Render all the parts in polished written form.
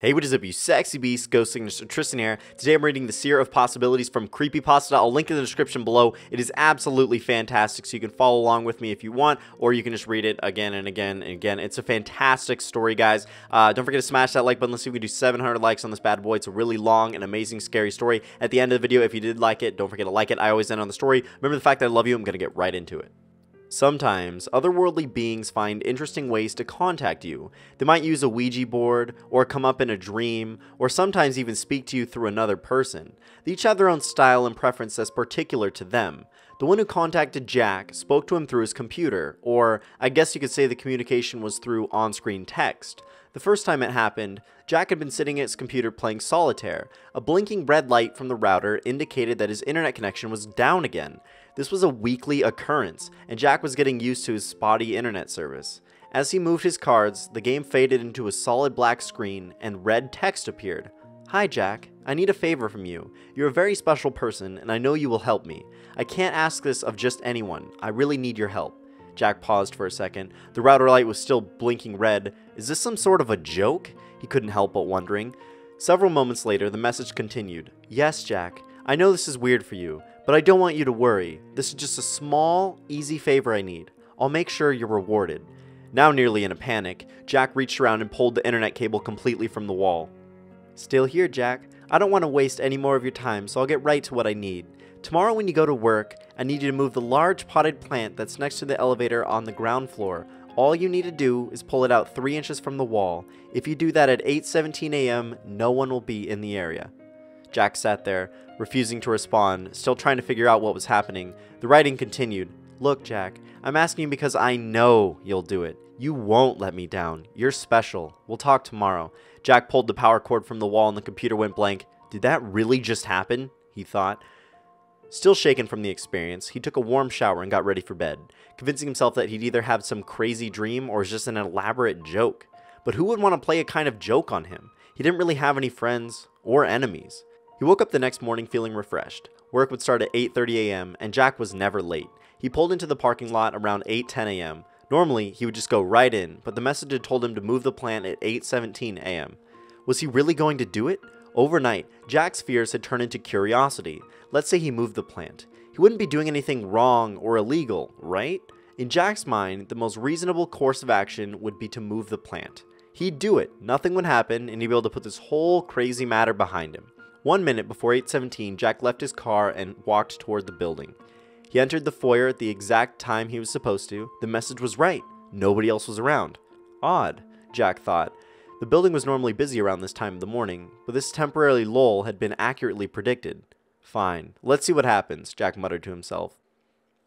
Hey, what is up, you sexy beast? GhostSickness, Tristan here. Today I'm reading the Seer of Possibilities from CreepyPasta. I'll link in the description below. It is absolutely fantastic, so you can follow along with me if you want, or you can just read it again and again and again. It's a fantastic story, guys. Don't forget to smash that like button. Let's see if we can do 700 likes on this bad boy. It's a really long and amazing, scary story. At the end of the video, if you did like it, don't forget to like it. I always end on the story. Remember the fact that I love you. I'm going to get right into it. Sometimes, otherworldly beings find interesting ways to contact you. They might use a Ouija board, or come up in a dream, or sometimes even speak to you through another person. They each have their own style and preference that's particular to them. The one who contacted Jack spoke to him through his computer, or I guess you could say the communication was through on-screen text. The first time it happened, Jack had been sitting at his computer playing solitaire. A blinking red light from the router indicated that his internet connection was down again. This was a weekly occurrence, and Jack was getting used to his spotty internet service. As he moved his cards, the game faded into a solid black screen, and red text appeared. "Hi Jack, I need a favor from you. You're a very special person, and I know you will help me. I can't ask this of just anyone. I really need your help." Jack paused for a second. The router light was still blinking red. Is this some sort of a joke? He couldn't help but wondering. Several moments later, the message continued. "Yes, Jack. I know this is weird for you, but I don't want you to worry. This is just a small, easy favor I need. I'll make sure you're rewarded." Now nearly in a panic, Jack reached around and pulled the internet cable completely from the wall. "Still here, Jack. I don't want to waste any more of your time, so I'll get right to what I need. Tomorrow when you go to work, I need you to move the large potted plant that's next to the elevator on the ground floor. All you need to do is pull it out 3 inches from the wall. If you do that at 8:17 a.m., no one will be in the area." Jack sat there, refusing to respond, still trying to figure out what was happening. The writing continued. "Look, Jack, I'm asking you because I know you'll do it. You won't let me down. You're special. We'll talk tomorrow." Jack pulled the power cord from the wall and the computer went blank. Did that really just happen? He thought. Still shaken from the experience, he took a warm shower and got ready for bed, convincing himself that he'd either have some crazy dream or was just an elaborate joke. But who would want to play a kind of joke on him? He didn't really have any friends or enemies. He woke up the next morning feeling refreshed. Work would start at 8:30 a.m. and Jack was never late. He pulled into the parking lot around 8:10 a.m. Normally, he would just go right in, but the message had told him to move the plant at 8:17 a.m. Was he really going to do it? Overnight, Jack's fears had turned into curiosity. Let's say he moved the plant. He wouldn't be doing anything wrong or illegal, right? In Jack's mind, the most reasonable course of action would be to move the plant. He'd do it, nothing would happen, and he'd be able to put this whole crazy matter behind him. 1 minute before 8:17, Jack left his car and walked toward the building. He entered the foyer at the exact time he was supposed to. The message was right. Nobody else was around. Odd, Jack thought. The building was normally busy around this time of the morning, but this temporary lull had been accurately predicted. Fine, let's see what happens, Jack muttered to himself.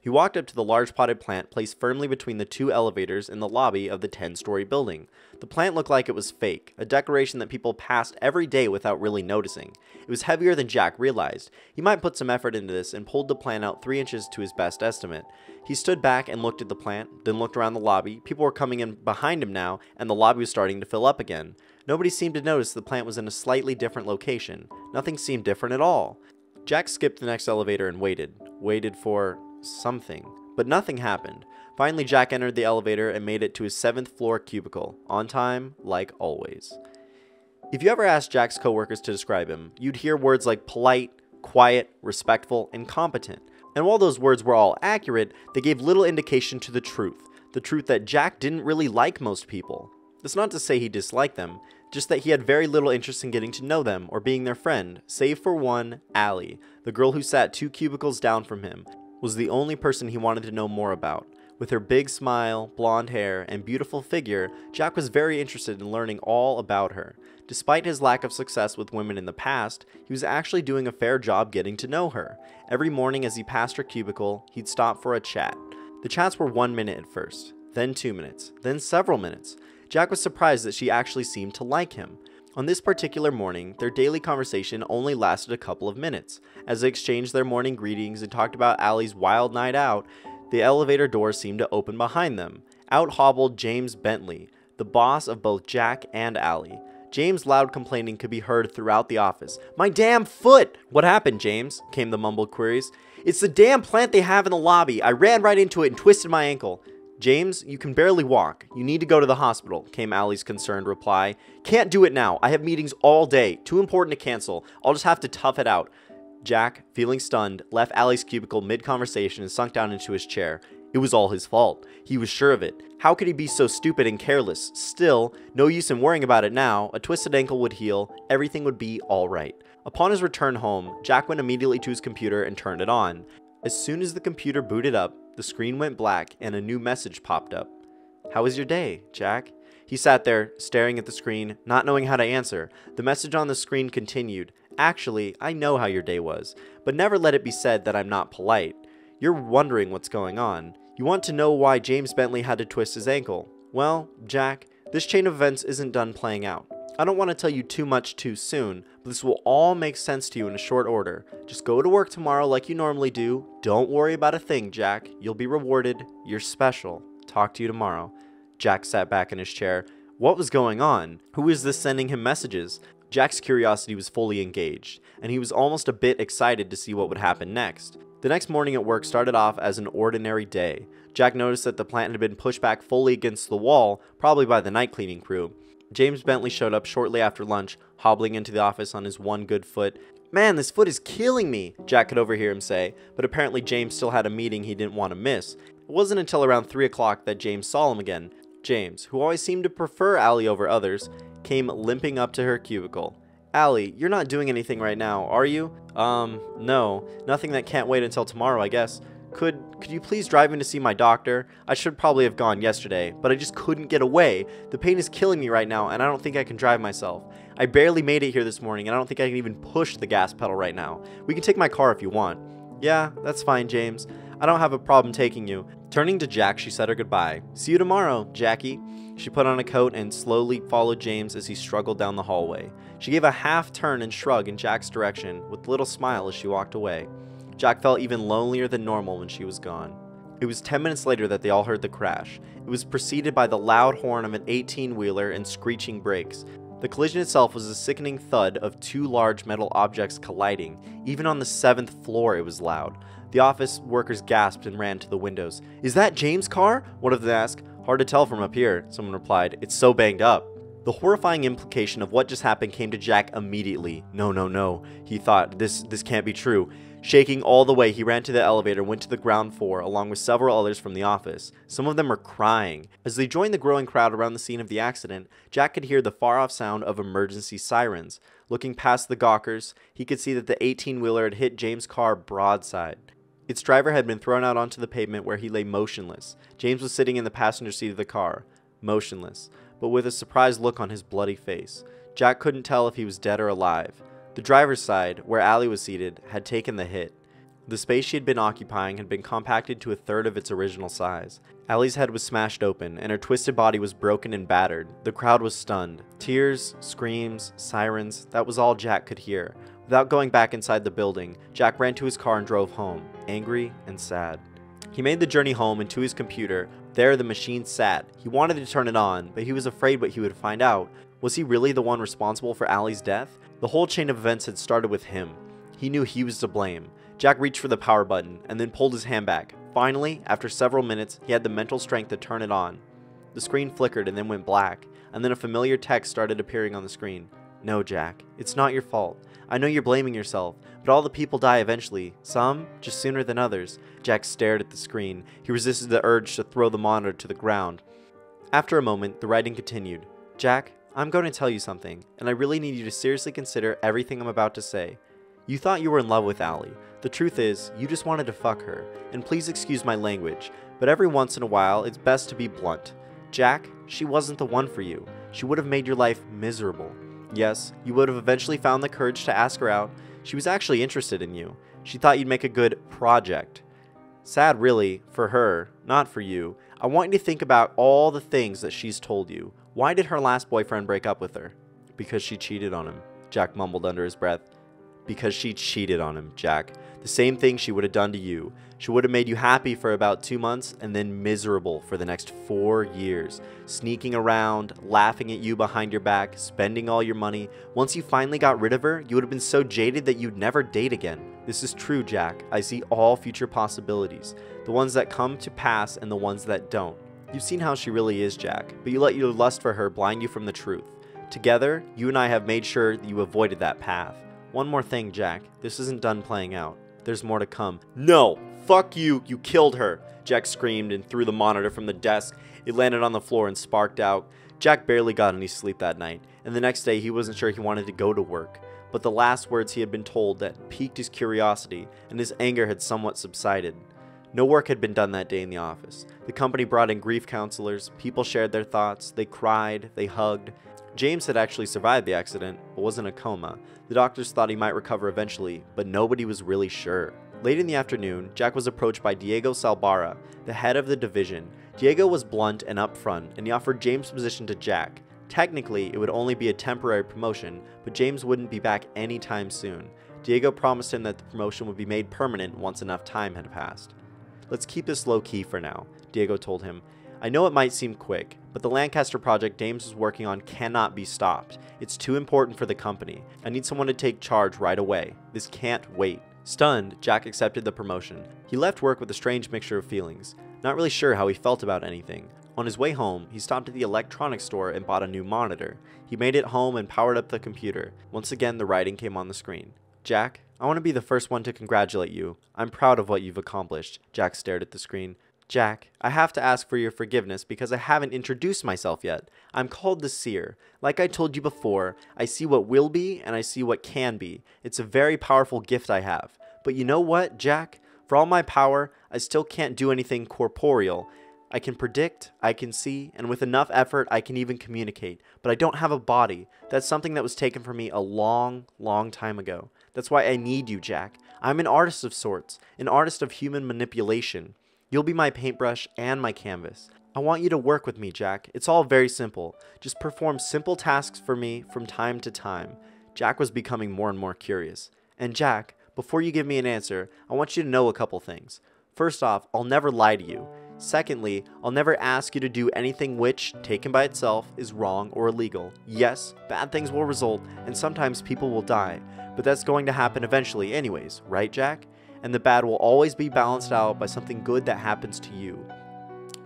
He walked up to the large potted plant placed firmly between the 2 elevators in the lobby of the 10-story building. The plant looked like it was fake, a decoration that people passed every day without really noticing. It was heavier than Jack realized. He might put some effort into this and pulled the plant out 3 inches to his best estimate. He stood back and looked at the plant, then looked around the lobby. People were coming in behind him now, and the lobby was starting to fill up again. Nobody seemed to notice the plant was in a slightly different location. Nothing seemed different at all. Jack skipped the next elevator and waited for something, but nothing happened. Finally, Jack entered the elevator and made it to his 7th floor cubicle, on time, like always. If you ever asked Jack's coworkers to describe him, you'd hear words like polite, quiet, respectful, and competent. And while those words were all accurate, they gave little indication to the truth that Jack didn't really like most people. That's not to say he disliked them, just that he had very little interest in getting to know them or being their friend, save for one, Allie, the girl who sat 2 cubicles down from him, was the only person he wanted to know more about. With her big smile, blonde hair, and beautiful figure, Jack was very interested in learning all about her. Despite his lack of success with women in the past, he was actually doing a fair job getting to know her. Every morning as he passed her cubicle, he'd stop for a chat. The chats were 1 minute at first, then 2 minutes, then several minutes. Jack was surprised that she actually seemed to like him. On this particular morning, their daily conversation only lasted a couple of minutes. As they exchanged their morning greetings and talked about Allie's wild night out, the elevator doors seemed to open behind them. Out hobbled James Bentley, the boss of both Jack and Allie. James' loud complaining could be heard throughout the office. "My damn foot!" "What happened, James?" came the mumbled queries. "It's the damn plant they have in the lobby. I ran right into it and twisted my ankle." James, you can barely walk. You need to go to the hospital, came Allie's concerned reply. Can't do it now. I have meetings all day. Too important to cancel. I'll just have to tough it out. Jack, feeling stunned, left Allie's cubicle mid-conversation and sunk down into his chair. It was all his fault. He was sure of it. How could he be so stupid and careless? Still, no use in worrying about it now. A twisted ankle would heal. Everything would be all right. Upon his return home, Jack went immediately to his computer and turned it on. As soon as the computer booted up, the screen went black and a new message popped up. How was your day, Jack? He sat there, staring at the screen, not knowing how to answer. The message on the screen continued. Actually, I know how your day was, but never let it be said that I'm not polite. You're wondering what's going on. You want to know why James Bentley had to twist his ankle. Well, Jack, this chain of events isn't done playing out. I don't want to tell you too much too soon, but this will all make sense to you in a short order. Just go to work tomorrow like you normally do. Don't worry about a thing, Jack. You'll be rewarded. You're special. Talk to you tomorrow. Jack sat back in his chair. What was going on? Who was this sending him messages? Jack's curiosity was fully engaged, and he was almost a bit excited to see what would happen next. The next morning at work started off as an ordinary day. Jack noticed that the plant had been pushed back fully against the wall, probably by the night cleaning crew. James Bentley showed up shortly after lunch, hobbling into the office on his one good foot. Man, this foot is killing me, Jack could overhear him say, but apparently James still had a meeting he didn't want to miss. It wasn't until around 3 o'clock that James saw him again. James, who always seemed to prefer Allie over others, came limping up to her cubicle. Allie, you're not doing anything right now, are you? No. Nothing that can't wait until tomorrow, I guess. Could you please drive me to see my doctor? I should probably have gone yesterday, but I just couldn't get away. The pain is killing me right now, and I don't think I can drive myself. I barely made it here this morning, and I don't think I can even push the gas pedal right now. We can take my car if you want. Yeah, that's fine, James. I don't have a problem taking you. Turning to Jack, she said her goodbye. See you tomorrow, Jackie. She put on a coat and slowly followed James as he struggled down the hallway. She gave a half turn and shrug in Jack's direction, with a little smile as she walked away. Jack felt even lonelier than normal when she was gone. It was 10 minutes later that they all heard the crash. It was preceded by the loud horn of an 18-wheeler and screeching brakes. The collision itself was a sickening thud of 2 large metal objects colliding. Even on the 7th floor it was loud. The office workers gasped and ran to the windows. Is that James' car? One of them asked. Hard to tell from up here, someone replied. It's so banged up. The horrifying implication of what just happened came to Jack immediately. No, he thought, this can't be true. Shaking all the way, he ran to the elevator and went to the ground floor, along with several others from the office. Some of them were crying. As they joined the growing crowd around the scene of the accident, Jack could hear the far-off sound of emergency sirens. Looking past the gawkers, he could see that the 18-wheeler had hit James' car broadside. Its driver had been thrown out onto the pavement where he lay motionless. James was sitting in the passenger seat of the car, motionless, but with a surprised look on his bloody face. Jack couldn't tell if he was dead or alive. The driver's side, where Allie was seated, had taken the hit. The space she had been occupying had been compacted to a third of its original size. Allie's head was smashed open, and her twisted body was broken and battered. The crowd was stunned. Tears, screams, sirens, that was all Jack could hear. Without going back inside the building, Jack ran to his car and drove home, angry and sad. He made the journey home and to his computer. There the machine sat. He wanted to turn it on, but he was afraid what he would find out. Was he really the one responsible for Allie's death? The whole chain of events had started with him. He knew he was to blame. Jack reached for the power button and then pulled his hand back. Finally, after several minutes, he had the mental strength to turn it on. The screen flickered and then went black, and then a familiar text started appearing on the screen. No, Jack, it's not your fault. I know you're blaming yourself, but all the people die eventually. Some, just sooner than others. Jack stared at the screen. He resisted the urge to throw the monitor to the ground. After a moment, the writing continued. Jack, I'm going to tell you something, and I really need you to seriously consider everything I'm about to say. You thought you were in love with Allie. The truth is, you just wanted to fuck her, and please excuse my language, but every once in a while, it's best to be blunt. Jack, she wasn't the one for you. She would have made your life miserable. Yes, you would have eventually found the courage to ask her out. She was actually interested in you. She thought you'd make a good project. Sad really, for her, not for you. I want you to think about all the things that she's told you. Why did her last boyfriend break up with her? Because she cheated on him, Jack mumbled under his breath. Because she cheated on him, Jack. The same thing she would have done to you. She would have made you happy for about 2 months and then miserable for the next 4 years. Sneaking around, laughing at you behind your back, spending all your money. Once you finally got rid of her, you would have been so jaded that you'd never date again. This is true, Jack. I see all future possibilities. The ones that come to pass and the ones that don't. You've seen how she really is, Jack, but you let your lust for her blind you from the truth. Together, you and I have made sure that you avoided that path. One more thing, Jack. This isn't done playing out. There's more to come. No! Fuck you! You killed her! Jack screamed and threw the monitor from the desk. It landed on the floor and sparked out. Jack barely got any sleep that night, and the next day he wasn't sure he wanted to go to work. But the last words he had been told that piqued his curiosity, and his anger had somewhat subsided. No work had been done that day in the office. The company brought in grief counselors, people shared their thoughts, they cried, they hugged. James had actually survived the accident, but was in a coma. The doctors thought he might recover eventually, but nobody was really sure. Late in the afternoon, Jack was approached by Diego Salbarra, the head of the division. Diego was blunt and upfront, and he offered James' position to Jack. Technically, it would only be a temporary promotion, but James wouldn't be back anytime soon. Diego promised him that the promotion would be made permanent once enough time had passed. "Let's keep this low-key for now," Diego told him. "I know it might seem quick, but the Lancaster project James is working on cannot be stopped. It's too important for the company. I need someone to take charge right away. This can't wait." Stunned, Jack accepted the promotion. He left work with a strange mixture of feelings, not really sure how he felt about anything. On his way home, he stopped at the electronics store and bought a new monitor. He made it home and powered up the computer. Once again, the writing came on the screen. "Jack, I want to be the first one to congratulate you. I'm proud of what you've accomplished." Jack stared at the screen. "Jack, I have to ask for your forgiveness because I haven't introduced myself yet. I'm called the Seer. Like I told you before, I see what will be and I see what can be. It's a very powerful gift I have. But you know what, Jack? For all my power, I still can't do anything corporeal. I can predict, I can see, and with enough effort I can even communicate. But I don't have a body. That's something that was taken from me a long, long time ago. That's why I need you, Jack. I'm an artist of sorts, an artist of human manipulation. You'll be my paintbrush and my canvas. I want you to work with me, Jack. It's all very simple. Just perform simple tasks for me from time to time." Jack was becoming more and more curious. "And Jack, before you give me an answer, I want you to know a couple things. First off, I'll never lie to you. Secondly, I'll never ask you to do anything which, taken by itself, is wrong or illegal. Yes, bad things will result, and sometimes people will die, but that's going to happen eventually anyways, right, Jack? And the bad will always be balanced out by something good that happens to you."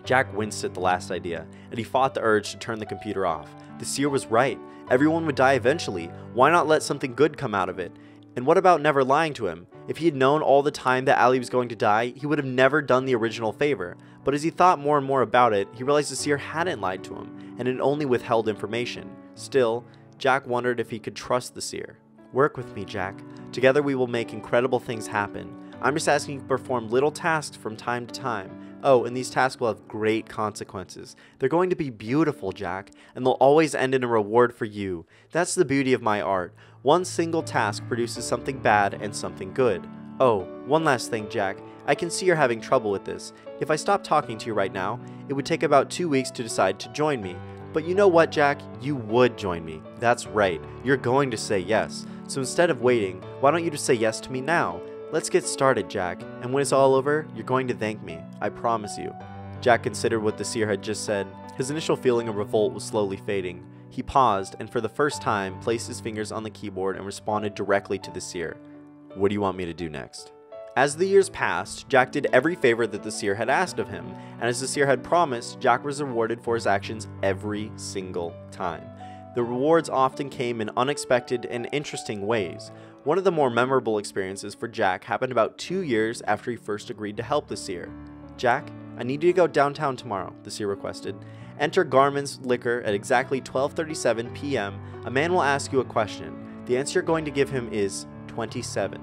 Jack winced at the last idea, and he fought the urge to turn the computer off. The Seer was right. Everyone would die eventually. Why not let something good come out of it? And what about never lying to him? If he had known all the time that Ali was going to die, he would have never done the original favor. But as he thought more and more about it, he realized the Seer hadn't lied to him, and had only withheld information. Still, Jack wondered if he could trust the Seer. "Work with me, Jack. Together we will make incredible things happen. I'm just asking you to perform little tasks from time to time. Oh, and these tasks will have great consequences. They're going to be beautiful, Jack, and they'll always end in a reward for you. That's the beauty of my art. One single task produces something bad and something good. Oh, one last thing, Jack. I can see you're having trouble with this. If I stopped talking to you right now, it would take about 2 weeks to decide to join me. But you know what, Jack? You would join me. That's right. You're going to say yes. So instead of waiting, why don't you just say yes to me now? Let's get started, Jack. And when it's all over, you're going to thank me. I promise you." Jack considered what the Seer had just said. His initial feeling of revolt was slowly fading. He paused and for the first time placed his fingers on the keyboard and responded directly to the Seer. "What do you want me to do next?" As the years passed, Jack did every favor that the Seer had asked of him, and as the Seer had promised, Jack was rewarded for his actions every single time. The rewards often came in unexpected and interesting ways. One of the more memorable experiences for Jack happened about 2 years after he first agreed to help the Seer. "Jack, I need you to go downtown tomorrow," the Seer requested. "Enter Garmin's Liquor at exactly 12:37 p.m. A man will ask you a question. The answer you're going to give him is 27.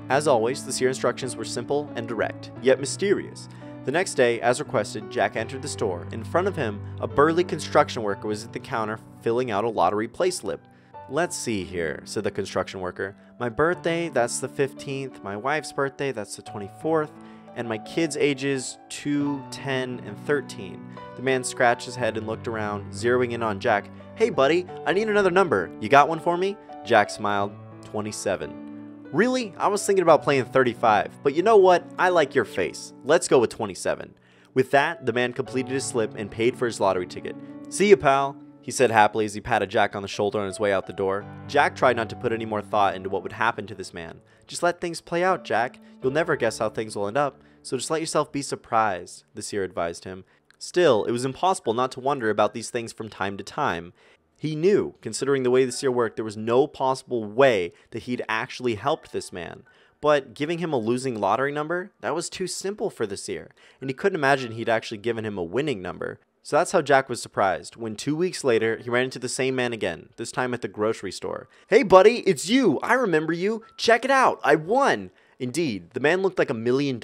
As always, the Seer instructions were simple and direct, yet mysterious. The next day, as requested, Jack entered the store. In front of him, a burly construction worker was at the counter filling out a lottery play slip. "Let's see here," said the construction worker. "My birthday, that's the 15th. My wife's birthday, that's the 24th. And my kids' ages 2, 10, and 13. The man scratched his head and looked around, zeroing in on Jack. "Hey, buddy, I need another number. You got one for me?" Jack smiled. 27. "Really? I was thinking about playing 35. But you know what? I like your face. Let's go with 27. With that, the man completed his slip and paid for his lottery ticket. "See you, pal," he said happily as he patted Jack on the shoulder on his way out the door. Jack tried not to put any more thought into what would happen to this man. "Just let things play out, Jack. You'll never guess how things will end up, so just let yourself be surprised," the Seer advised him. Still, it was impossible not to wonder about these things from time to time. He knew, considering the way the seer worked, there was no possible way that he'd actually helped this man. But giving him a losing lottery number, that was too simple for the seer, and he couldn't imagine he'd actually given him a winning number. So that's how Jack was surprised when 2 weeks later, he ran into the same man again, this time at the grocery store. "Hey buddy, it's you! I remember you! Check it out! I won!" Indeed, the man looked like $1 million,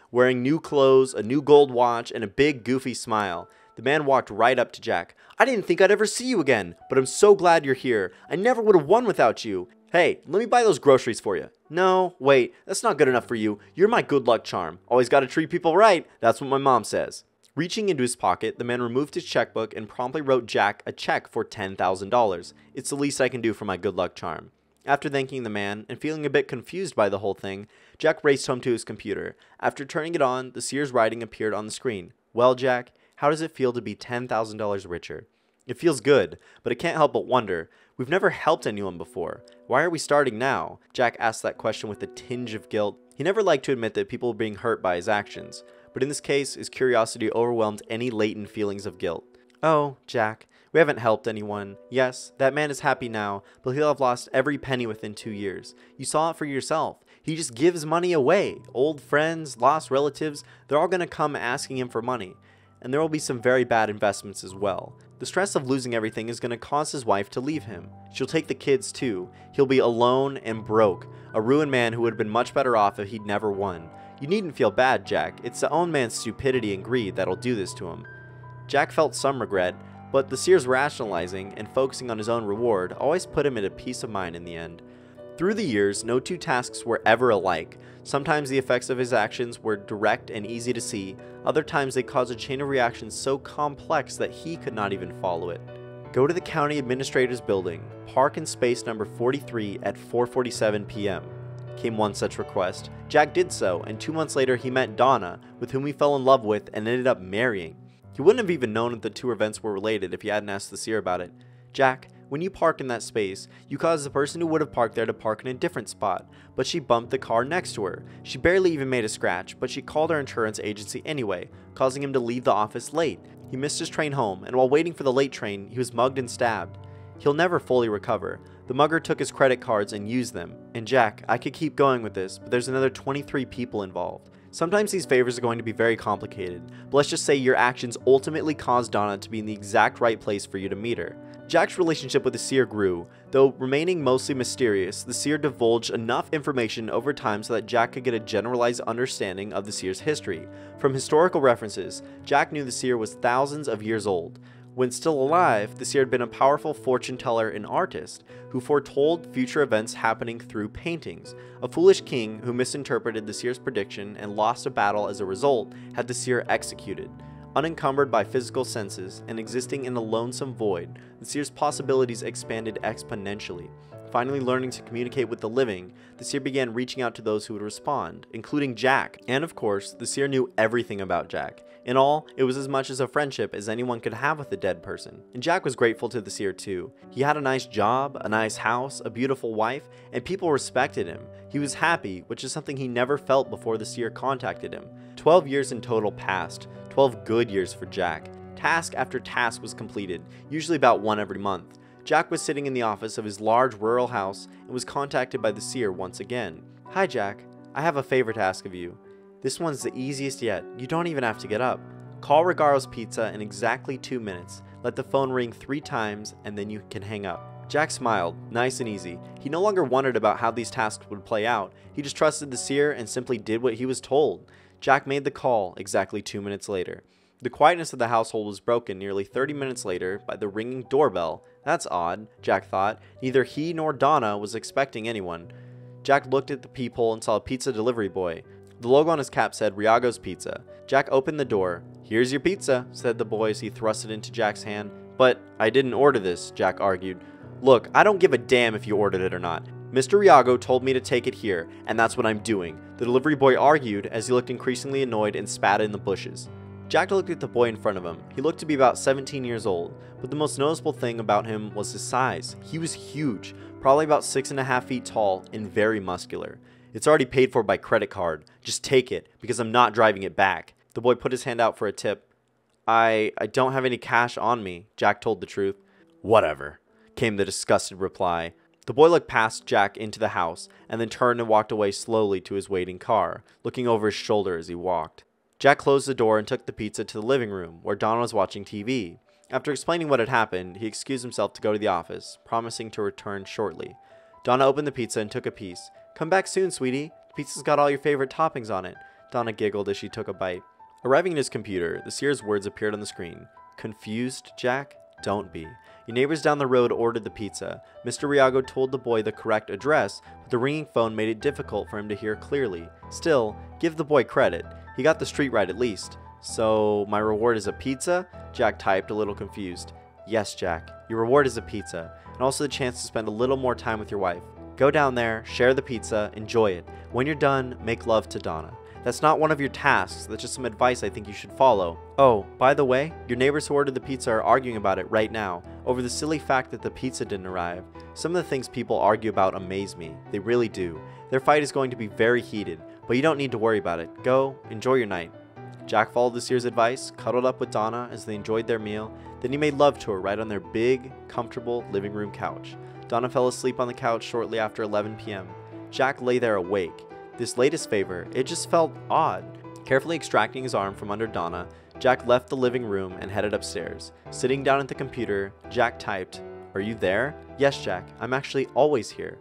wearing new clothes, a new gold watch, and a big goofy smile. The man walked right up to Jack. "I didn't think I'd ever see you again, but I'm so glad you're here. I never would have won without you. Hey, let me buy those groceries for you." "No, wait, that's not good enough for you. You're my good luck charm. Always gotta treat people right. That's what my mom says." Reaching into his pocket, the man removed his checkbook and promptly wrote Jack a check for $10,000. "It's the least I can do for my good luck charm." After thanking the man and feeling a bit confused by the whole thing, Jack raced home to his computer. After turning it on, the seer's writing appeared on the screen. "Well, Jack, how does it feel to be $10,000 richer?" "It feels good, but I can't help but wonder. We've never helped anyone before. Why are we starting now?" Jack asked that question with a tinge of guilt. He never liked to admit that people were being hurt by his actions, but in this case, his curiosity overwhelmed any latent feelings of guilt. "Oh, Jack, we haven't helped anyone. Yes, that man is happy now, but he'll have lost every penny within 2 years. You saw it for yourself. He just gives money away. Old friends, lost relatives, they're all going to come asking him for money. And there will be some very bad investments as well. The stress of losing everything is going to cause his wife to leave him. She'll take the kids too. He'll be alone and broke, a ruined man who would have been much better off if he'd never won. You needn't feel bad, Jack. It's the own man's stupidity and greed that'll do this to him." Jack felt some regret, but the seer's rationalizing and focusing on his own reward always put him at a peace of mind in the end. Through the years, no two tasks were ever alike. Sometimes the effects of his actions were direct and easy to see. Other times they caused a chain of reactions so complex that he could not even follow it. "Go to the county administrator's building. Park in space number 43 at 4:47 p.m. came one such request. Jack did so, and 2 months later he met Donna, with whom he fell in love with and ended up marrying. He wouldn't have even known that the two events were related if he hadn't asked the seer about it. "Jack, when you park in that space, you caused the person who would have parked there to park in a different spot, but she bumped the car next to her. She barely even made a scratch, but she called our insurance agency anyway, causing him to leave the office late. He missed his train home, and while waiting for the late train, he was mugged and stabbed. He'll never fully recover. The mugger took his credit cards and used them. And Jack, I could keep going with this, but there's another 23 people involved. Sometimes these favors are going to be very complicated, but let's just say your actions ultimately caused Donna to be in the exact right place for you to meet her." Jack's relationship with the seer grew. Though remaining mostly mysterious, the seer divulged enough information over time so that Jack could get a generalized understanding of the seer's history. From historical references, Jack knew the seer was thousands of years old. When still alive, the seer had been a powerful fortune teller and artist who foretold future events happening through paintings. A foolish king who misinterpreted the seer's prediction and lost a battle as a result had the seer executed. Unencumbered by physical senses and existing in a lonesome void, the seer's possibilities expanded exponentially. Finally learning to communicate with the living, the seer began reaching out to those who would respond, including Jack. And of course, the seer knew everything about Jack. In all, it was as much as a friendship as anyone could have with a dead person. And Jack was grateful to the seer too. He had a nice job, a nice house, a beautiful wife, and people respected him. He was happy, which is something he never felt before the seer contacted him. 12 years in total passed, 12 good years for Jack. Task after task was completed, usually about one every month. Jack was sitting in the office of his large rural house and was contacted by the seer once again. "Hi Jack, I have a favor to ask of you. This one's the easiest yet. You don't even have to get up. Call Regaro's Pizza in exactly 2 minutes. Let the phone ring 3 times and then you can hang up." Jack smiled, nice and easy. He no longer wondered about how these tasks would play out. He just trusted the seer and simply did what he was told. Jack made the call exactly 2 minutes later. The quietness of the household was broken nearly 30 minutes later by the ringing doorbell. That's odd, Jack thought. Neither he nor Donna was expecting anyone. Jack looked at the peephole and saw a pizza delivery boy. The logo on his cap said Riago's Pizza. Jack opened the door. "Here's your pizza," said the boy as he thrust it into Jack's hand. "But I didn't order this," Jack argued. "Look, I don't give a damn if you ordered it or not. Mr. Riago told me to take it here, and that's what I'm doing," the delivery boy argued as he looked increasingly annoyed and spat in the bushes. Jack looked at the boy in front of him. He looked to be about 17 years old, but the most noticeable thing about him was his size. He was huge, probably about 6.5 feet tall and very muscular. "It's already paid for by credit card. Just take it, because I'm not driving it back." The boy put his hand out for a tip. I don't have any cash on me, Jack told the truth. Whatever, came the disgusted reply. The boy looked past Jack into the house, and then turned and walked away slowly to his waiting car, looking over his shoulder as he walked. Jack closed the door and took the pizza to the living room, where Donna was watching TV. After explaining what had happened, he excused himself to go to the office, promising to return shortly. Donna opened the pizza and took a piece. Come back soon, sweetie. The pizza's got all your favorite toppings on it. Donna giggled as she took a bite. Arriving at his computer, the seer's words appeared on the screen. Confused, Jack? Don't be. Your neighbors down the road ordered the pizza. Mr. Riago told the boy the correct address, but the ringing phone made it difficult for him to hear clearly. Still, give the boy credit. He got the street right at least. So, my reward is a pizza? Jack typed, a little confused. Yes, Jack. Your reward is a pizza, and also the chance to spend a little more time with your wife. Go down there, share the pizza, enjoy it. When you're done, make love to Donna. That's not one of your tasks, that's just some advice I think you should follow. Oh, by the way, your neighbors who ordered the pizza are arguing about it right now, over the silly fact that the pizza didn't arrive. Some of the things people argue about amaze me. They really do. Their fight is going to be very heated, but you don't need to worry about it. Go, enjoy your night. Jack followed the seer's advice, cuddled up with Donna as they enjoyed their meal, then he made love to her right on their big, comfortable living room couch. Donna fell asleep on the couch shortly after 11 p.m. Jack lay there awake. This latest favor, it just felt odd. Carefully extracting his arm from under Donna, Jack left the living room and headed upstairs. Sitting down at the computer, Jack typed, "Are you there? Yes, Jack, I'm actually always here.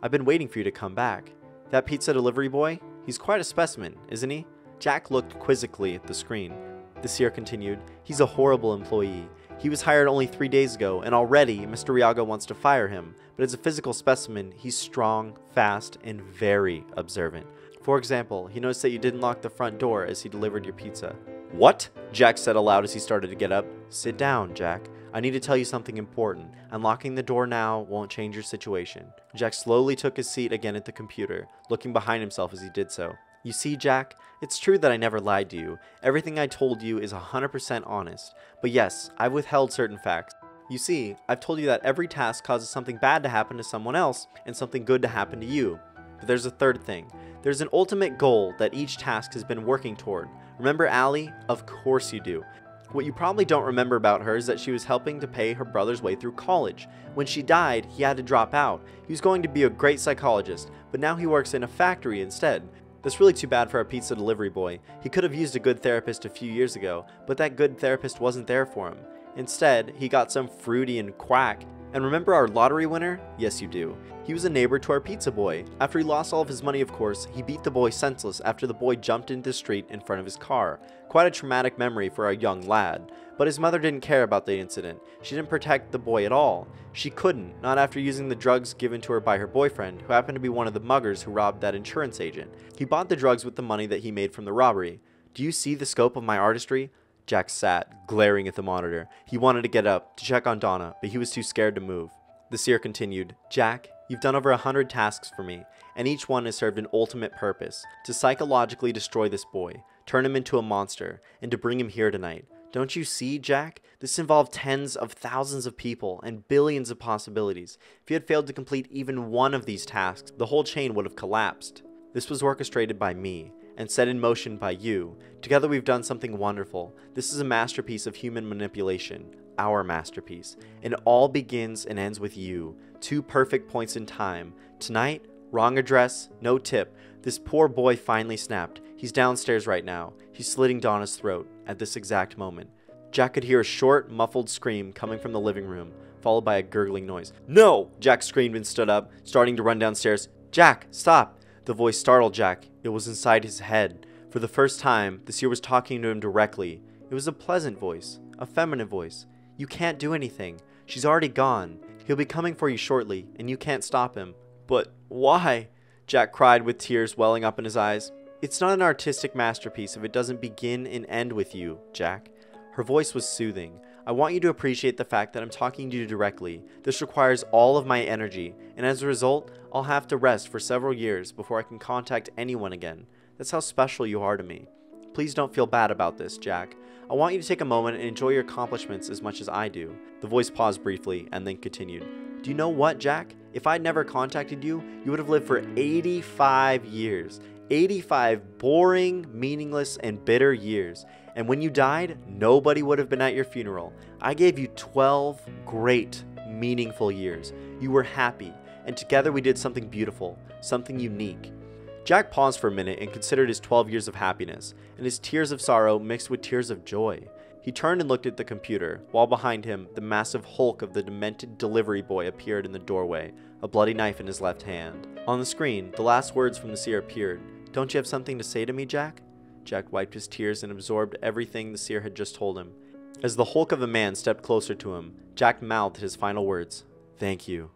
I've been waiting for you to come back. That pizza delivery boy? He's quite a specimen, isn't he?" Jack looked quizzically at the screen. The seer continued, "He's a horrible employee. He was hired only 3 days ago, and already Mr. Riago wants to fire him. But as a physical specimen, he's strong, fast, and very observant. For example, he noticed that you didn't lock the front door as he delivered your pizza." "What?" Jack said aloud as he started to get up. "Sit down, Jack. I need to tell you something important. Unlocking the door now won't change your situation." Jack slowly took his seat again at the computer, looking behind himself as he did so. "You see, Jack, it's true that I never lied to you. Everything I told you is 100% honest. But yes, I've withheld certain facts. You see, I've told you that every task causes something bad to happen to someone else and something good to happen to you. But there's a third thing. There's an ultimate goal that each task has been working toward. Remember Allie? Of course you do. What you probably don't remember about her is that she was helping to pay her brother's way through college. When she died, he had to drop out. He was going to be a great psychologist, but now he works in a factory instead. That's really too bad for our pizza delivery boy. He could have used a good therapist a few years ago, but that good therapist wasn't there for him. Instead, he got some fruity and quack. And remember our lottery winner? Yes, you do. He was a neighbor to our pizza boy. After he lost all of his money, of course, he beat the boy senseless after the boy jumped into the street in front of his car. Quite a traumatic memory for a young lad. But his mother didn't care about the incident. She didn't protect the boy at all. She couldn't, not after using the drugs given to her by her boyfriend, who happened to be one of the muggers who robbed that insurance agent. He bought the drugs with the money that he made from the robbery. Do you see the scope of my artistry? Jack sat, glaring at the monitor. He wanted to get up, to check on Donna, but he was too scared to move. The seer continued, Jack, you've done over 100 tasks for me, and each one has served an ultimate purpose, to psychologically destroy this boy, turn him into a monster, and to bring him here tonight. Don't you see, Jack? This involved tens of thousands of people and billions of possibilities. If you had failed to complete even one of these tasks, the whole chain would have collapsed. This was orchestrated by me, and set in motion by you. Together we've done something wonderful. This is a masterpiece of human manipulation. Our masterpiece. And it all begins and ends with you. 2 perfect points in time. Tonight, wrong address, no tip. This poor boy finally snapped. He's downstairs right now. He's slitting Donna's throat at this exact moment. Jack could hear a short, muffled scream coming from the living room, followed by a gurgling noise. No! Jack screamed and stood up, starting to run downstairs. Jack, stop! The voice startled Jack. It was inside his head. For the first time, the seer was talking to him directly. It was a pleasant voice, a feminine voice. You can't do anything. She's already gone. He'll be coming for you shortly, and you can't stop him. But why? Jack cried with tears welling up in his eyes. It's not an artistic masterpiece if it doesn't begin and end with you, Jack. Her voice was soothing. I want you to appreciate the fact that I'm talking to you directly. This requires all of my energy, and as a result, I'll have to rest for several years before I can contact anyone again. That's how special you are to me. Please don't feel bad about this, Jack. I want you to take a moment and enjoy your accomplishments as much as I do. The voice paused briefly and then continued. Do you know what, Jack? If I'd never contacted you, you would have lived for 85 years. 85 boring, meaningless, and bitter years. And when you died, nobody would have been at your funeral. I gave you 12 great, meaningful years. You were happy, and together we did something beautiful, something unique. Jack paused for a minute and considered his 12 years of happiness, and his tears of sorrow mixed with tears of joy. He turned and looked at the computer, while behind him, the massive hulk of the demented delivery boy appeared in the doorway, a bloody knife in his left hand. On the screen, the last words from the seer appeared. "Don't you have something to say to me, Jack?" Jack wiped his tears and absorbed everything the seer had just told him. As the hulk of a man stepped closer to him, Jack mouthed his final words, "Thank you."